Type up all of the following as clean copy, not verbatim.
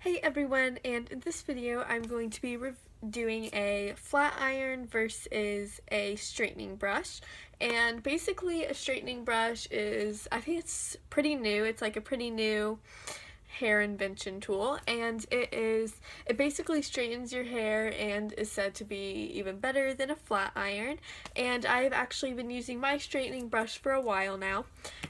Hey everyone, and in this video I'm going to be doing a flat iron versus a straightening brush. And basically a straightening brush is, I think it's pretty new, it's like a pretty new hair invention tool, and it basically straightens your hair and is said to be even better than a flat iron. And I've actually been using my straightening brush for a while now,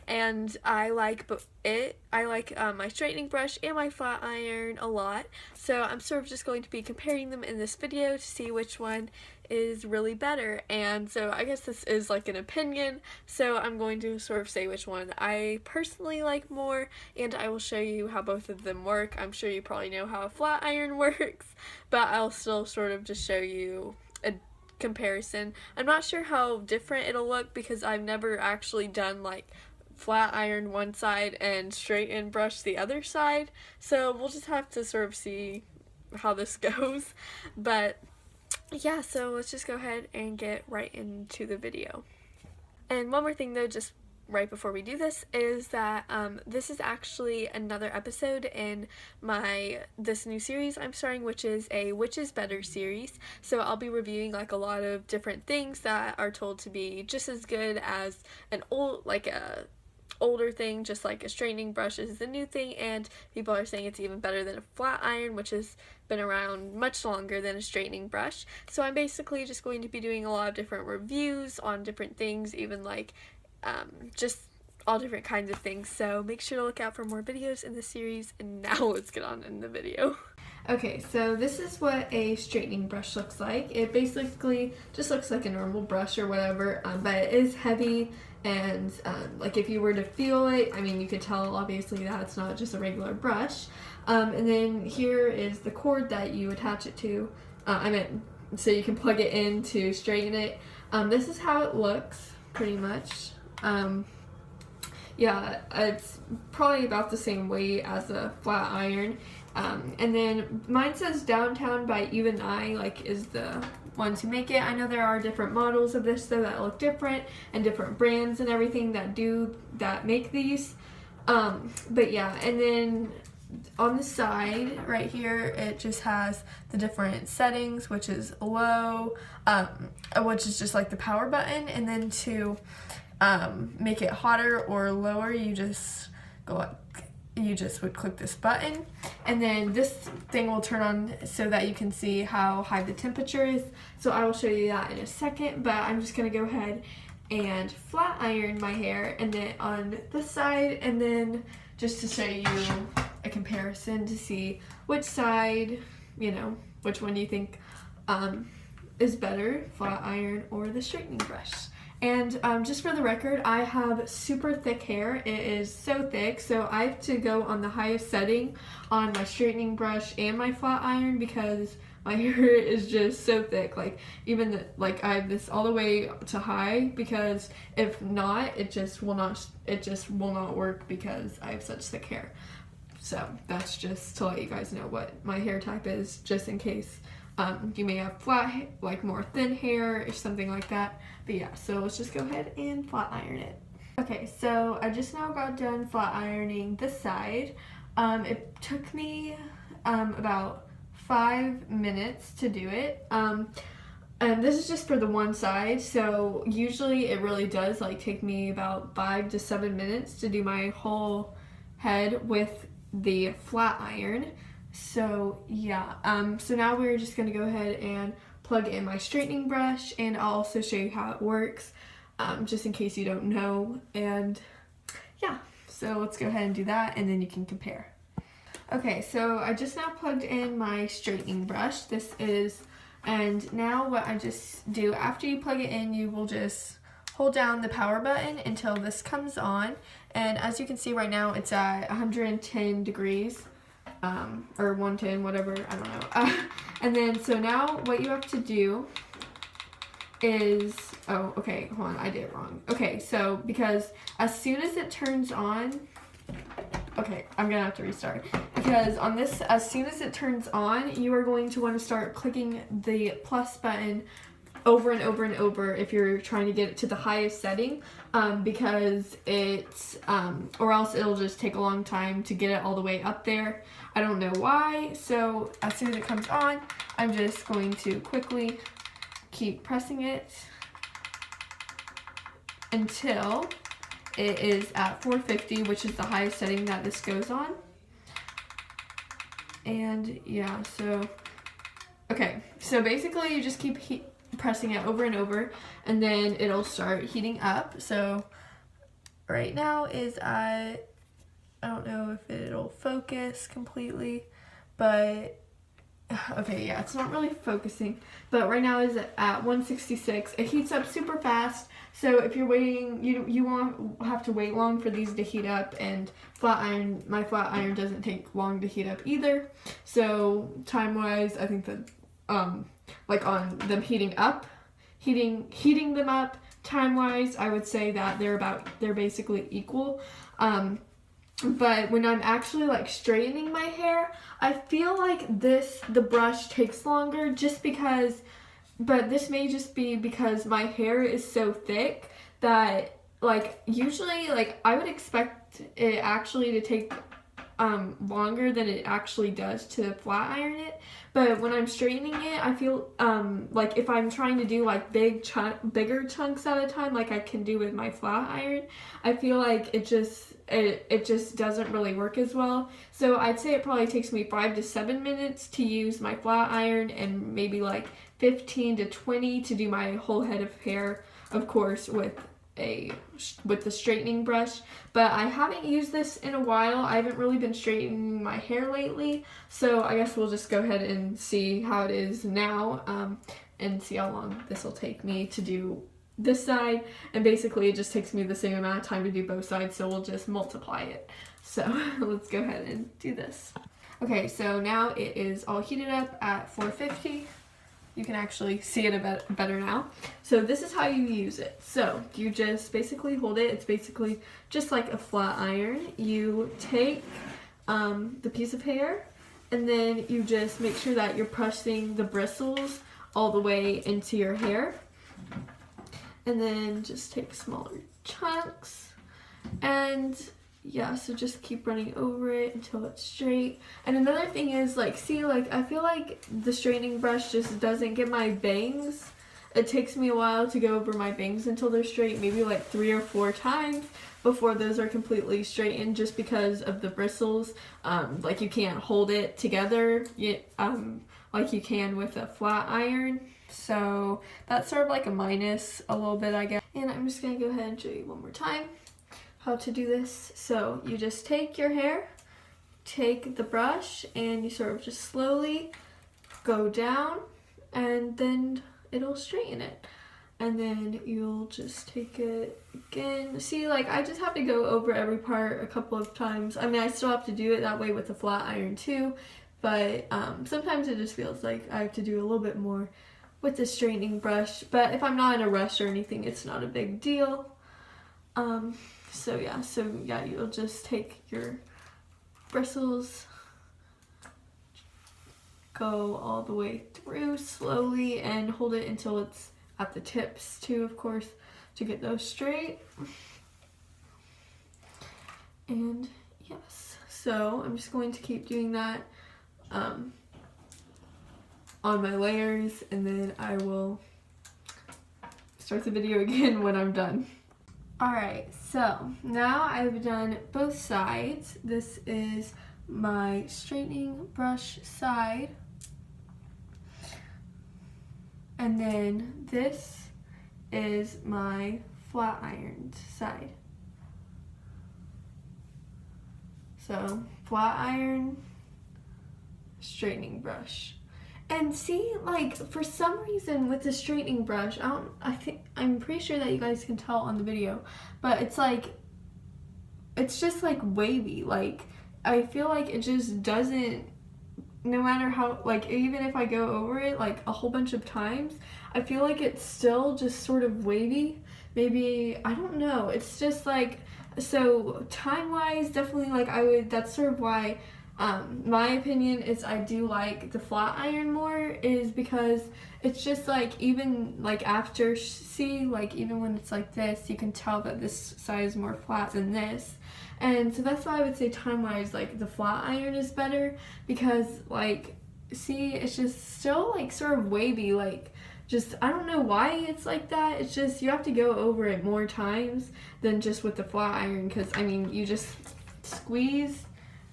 and I like my straightening brush and my flat iron a lot, so I'm sort of just going to be comparing them in this video to see which one is really better. And so I guess this is like an opinion, so I'm going to sort of say which one I personally like more, and I will show you how both of them work. I'm sure you probably know how a flat iron works, but I'll still sort of just show you a comparison. I'm not sure how different it'll look because I've never actually done like flat iron one side and straighten brush the other side, so we'll just have to sort of see how this goes. But yeah, so let's just go ahead and get right into the video. And one more thing though, just right before we do this, is that this is actually another episode in this new series I'm starting, which is a Which is Better series. So I'll be reviewing like a lot of different things that are told to be just as good as an older thing, just like a straightening brush is the new thing, and people are saying it's even better than a flat iron, which has been around much longer than a straightening brush. So I'm basically just going to be doing a lot of different reviews on different things, even like just all different kinds of things. So make sure to look out for more videos in the series, and now let's get on in the video. Okay, so this is what a straightening brush looks like. It basically just looks like a normal brush or whatever, but it is heavy, and like if you were to feel it, I mean, you could tell obviously that it's not just a regular brush. And then here is the cord that you attach it to, so you can plug it in to straighten it. This is how it looks, pretty much. Yeah, it's probably about the same weight as a flat iron. And then mine says Downtown by Even I, like, is the ones who make it. I know there are different models of this though that look different, and different brands and everything that make these. But yeah, and then on the side right here it just has the different settings, which is low, which is just like the power button, and then to make it hotter or lower you just would click this button, and then this thing will turn on so that you can see how high the temperature is. So I will show you that in a second, but I'm just going to go ahead and flat iron my hair, and then on this side, and then just to show you a comparison to see which side, which one you think is better, flat iron or the straightening brush. And just for the record, I have super thick hair. It is so thick, so I have to go on the highest setting on my straightening brush and my flat iron because my hair is just so thick. Like I have this all the way to high, because if not, it just will not work because I have such thick hair. So that's just to let you guys know what my hair type is, just in case you may have flat, like more thin hair or something like that. But yeah, so let's just go ahead and flat iron it. Okay, so I just now got done flat ironing this side. It took me about 5 minutes to do it. And this is just for the one side, so usually it really does like take me about 5 to 7 minutes to do my whole head with the flat iron. So yeah, so now we're just gonna go ahead and plug in my straightening brush, and I'll also show you how it works, just in case you don't know. And yeah, so let's go ahead and do that, and then you can compare. Okay, so I just now plugged in my straightening brush. And now what I just do, after you plug it in, you will just hold down the power button until this comes on. And as you can see right now, it's at 110 degrees. Or 110, whatever, I don't know. And then, so now what you have to do is, oh, okay, hold on, I did it wrong. Okay, so because as soon as it turns on, okay, I'm gonna have to restart. Because on this, as soon as it turns on, you are going to want to start clicking the plus button over and over and over if you're trying to get it to the highest setting, because it's, or else it'll just take a long time to get it all the way up there. I don't know why. So as soon as it comes on, I'm just going to quickly keep pressing it until it is at 450, which is the highest setting that this goes on. And yeah, so, okay, so basically you just keep pressing it over and over, and then it'll start heating up. So right now is at, I don't know if it'll focus completely, but okay, yeah, it's not really focusing, but right now is at 166. It heats up super fast, so if you're waiting, you won't have to wait long for these to heat up, and my flat iron doesn't take long to heat up either. So time-wise, I think that, like on them heating them up, time-wise, I would say that they're basically equal. But when I'm actually like straightening my hair, I feel like the brush takes longer just because, but this may just be because my hair is so thick that like usually like I would expect it actually to take longer than it actually does to flat iron it. But when I'm straightening it, I feel like if I'm trying to do like bigger chunks at a time, like I can do with my flat iron, I feel like it just doesn't really work as well. So I'd say it probably takes me 5 to 7 minutes to use my flat iron, and maybe like 15 to 20 to do my whole head of hair, of course with the straightening brush. But I haven't used this in a while. I haven't really been straightening my hair lately, so I guess we'll just go ahead and see how it is now, and see how long this will take me to do this side. And basically it just takes me the same amount of time to do both sides, so we'll just multiply it. So let's go ahead and do this. Okay, so now it is all heated up at 450. You can actually see it a bit better now. So this is how you use it. So you just basically hold it. It's basically just like a flat iron. You take the piece of hair, and then you just make sure that you're pressing the bristles all the way into your hair. And then just take smaller chunks. And yeah, so just keep running over it until it's straight. And another thing is, like, see, like, I feel like the straightening brush just doesn't get my bangs. It takes me a while to go over my bangs until they're straight, maybe like 3 or 4 times before those are completely straightened, just because of the bristles. Like, you can't hold it together like you can with a flat iron. So that's sort of like a minus a little bit, I guess. And I'm just gonna go ahead and show you one more time how to do this. So you just take your hair, take the brush, and you sort of just slowly go down, and then it'll straighten it. And then you'll just take it again. See, like, I just have to go over every part a couple of times. I mean, I still have to do it that way with the flat iron too, but sometimes it just feels like I have to do a little bit more with the straightening brush. But if I'm not in a rush or anything, it's not a big deal. So yeah, you'll just take your bristles, go all the way through slowly, and hold it until it's at the tips too, of course, to get those straight. And yes, so I'm just going to keep doing that on my layers, and then I will start the video again when I'm done. Alright, so now I've done both sides. This is my straightening brush side, and then this is my flat ironed side. So flat iron, straightening brush. And see, like, for some reason with the straightening brush, I'm pretty sure that you guys can tell on the video, but it's just like wavy. Like, I feel like it just doesn't, no matter how, like, even if I go over it like a whole bunch of times, I feel like it's still just sort of wavy. Maybe, I don't know, it's just like, so time-wise, definitely, like, that's sort of why my opinion is I do like the flat iron more, is because it's just like, even like after, see, like even when it's like this, you can tell that this side is more flat than this. And so that's why I would say time-wise, like the flat iron is better, because like, see, it's just still like sort of wavy, like just, I don't know why it's like that. It's just, you have to go over it more times than just with the flat iron, because I mean, you just squeeze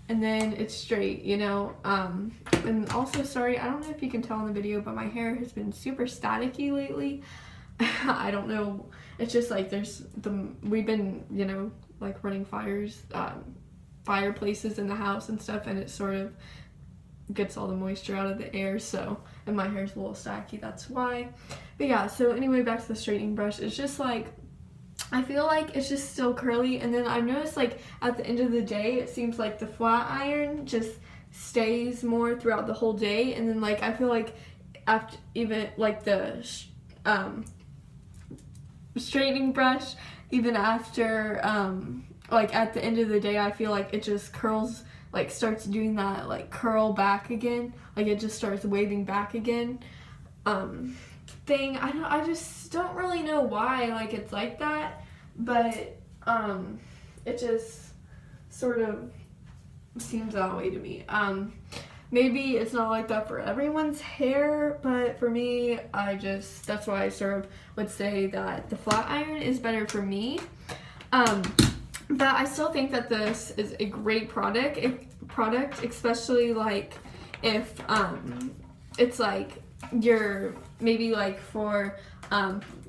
and then it's straight, you know. And also, sorry, I don't know if you can tell in the video, but my hair has been super staticky lately. I don't know, it's just like we've been, you know, like running fireplaces in the house and stuff, and it sort of gets all the moisture out of the air, so, and my hair's a little staticky, that's why. But yeah, so anyway, back to the straightening brush. It's just like, I feel like it's just still curly, and then I've noticed like at the end of the day, it seems like the flat iron just stays more throughout the whole day, and then like I feel like after, even like the straightening brush, even after like at the end of the day, I feel like it just curls, like starts doing that like curl back again, like it just starts waving back again thing. I just don't really know why like it's like that, but it just sort of seems that way to me. Maybe it's not like that for everyone's hair, but for me, that's why I sort of would say that the flat iron is better for me. But I still think that this is a great product, especially like if it's like you're maybe like for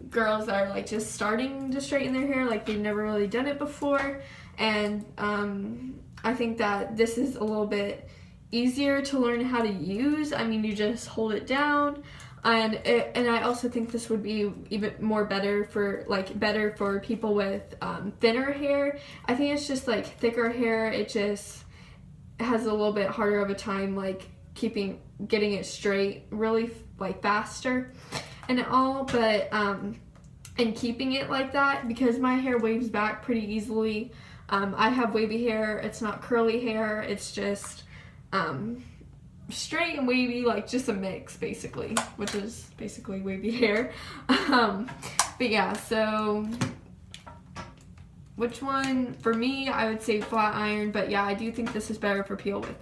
girls that are like just starting to straighten their hair, like they've never really done it before, and I think that this is a little bit easier to learn how to use. I mean, you just hold it down, and I also think this would be even more better for people with thinner hair. I think it's just like thicker hair, it just has a little bit harder of a time like getting it straight really like faster and all, but and keeping it like that, because my hair waves back pretty easily. I have wavy hair, it's not curly hair, it's just straight and wavy, like just a mix basically, which is basically wavy hair. But yeah, so which one for me, I would say flat iron, but yeah, I do think this is better for people with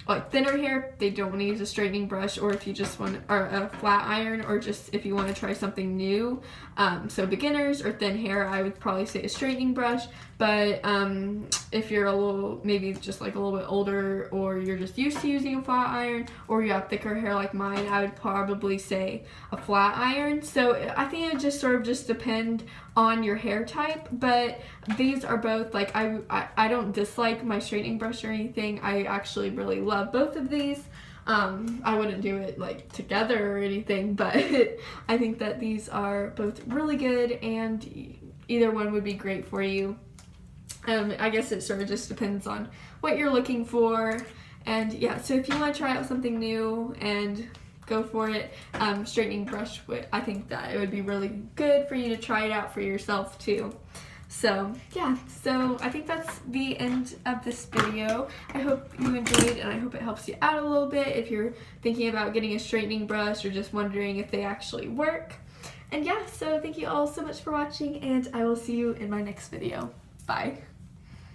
like thinner hair. They don't want to use a straightening brush, or if you just want, or a flat iron, or just if you want to try something new. So beginners or thin hair, I would probably say a straightening brush, but if you're a little, maybe just like a little bit older, or you're just used to using a flat iron, or you have thicker hair like mine, I would probably say a flat iron. So I think it would just sort of just depend on your hair type, but these are both like, I don't dislike my straightening brush or anything. I actually really love both of these. I wouldn't do it like together or anything, but I think that these are both really good, and either one would be great for you. I guess it sort of just depends on what you're looking for. And yeah, so if you want to try out something new, and go for it, straightening brush, I think that it would be really good for you to try it out for yourself too. So yeah, so I think that's the end of this video. I hope you enjoyed, and I hope it helps you out a little bit if you're thinking about getting a straightening brush or just wondering if they actually work. And yeah, so thank you all so much for watching, and I will see you in my next video. Bye.